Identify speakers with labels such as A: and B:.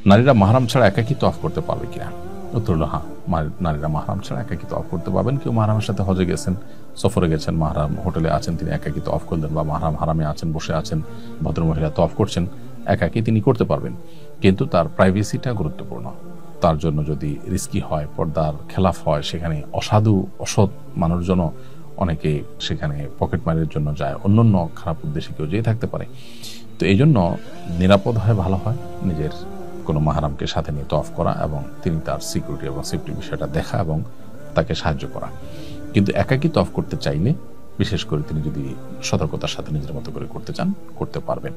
A: নারীরা মাহরাম ছাড়া একাকী তওয়াফ করতে পারবে কিনা? উত্তর হলো হ্যাঁ, নারীরা মাহরাম ছাড়া একাকী তওয়াফ করতে পারবেন। কেউ মাহরামের সাথে হজে গেছেন, সফরে গেছেন, মাহরাম হোটেলে আছেন, তিনি একাকী তওয়াফ করলেন, বা মাহরাম হারামে আছেন, বসে আছেন, ভদ্রমহিলা তওয়াফ করছেন, একাকী তিনি করতে পারবেন। কিন্তু তার প্রাইভেসিটা গুরুত্বপূর্ণ। তার জন্য যদি রিস্কি হয়, পর্দার খেলাফ হয়, সেখানে অসাধু অসৎ মানুষজন অনেকে সেখানে পকেট মারের জন্য যায়, অন্যান্য খারাপ উদ্দেশ্যে কেউ যেয়ে থাকতে পারে। তো এই জন্য নিরাপদ হয়, ভালো হয় নিজের কোনো মাহরামকে সাথে নিয়ে তওয়াফ করা এবং তিনি তার সিকিউরিটি এবং সেফটি বিষয়টা দেখা এবং তাকে সাহায্য করা। কিন্তু একাকী তওয়াফ করতে চাইলে, বিশেষ করে তিনি যদি সতর্কতার সাথে নিজের মতো করে করতে চান, করতে পারবেন।